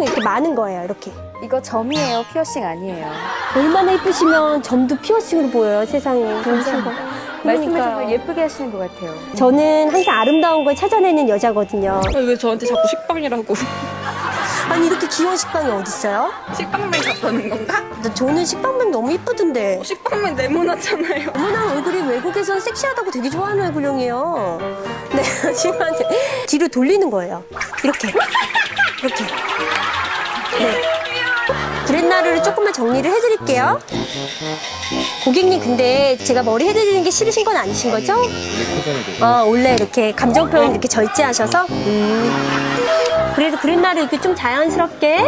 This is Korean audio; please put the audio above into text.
피어싱이 이렇게 많은 거예요, 이렇게. 이거 점이에요, 피어싱 아니에요. 얼마나 예쁘시면 점도 피어싱으로 보여요, 세상에. 그러신 거. 말씀을 그러니까요. 정말 예쁘게 하시는 것 같아요. 저는 항상 아름다운 걸 찾아내는 여자거든요. 왜 저한테 자꾸 식빵이라고. 아니, 이렇게 귀여운 식빵이 어딨어요? 식빵맨 같다는 건가? 저는 식빵맨 너무 이쁘던데. 식빵맨 네모나잖아요. 어머나, 얼굴이 외국에서 섹시하다고 되게 좋아하는 얼굴형이에요. 네, 하지만 뒤로 돌리는 거예요. 이렇게. 이렇게. 네. 브렛나루를 조금만 정리를 해드릴게요. 고객님, 근데 제가 머리 해드리는 게 싫으신 건 아니신 거죠? 원래 이렇게 감정 표현 이렇게 절제하셔서? 그래도 브렛나루 이렇게 좀 자연스럽게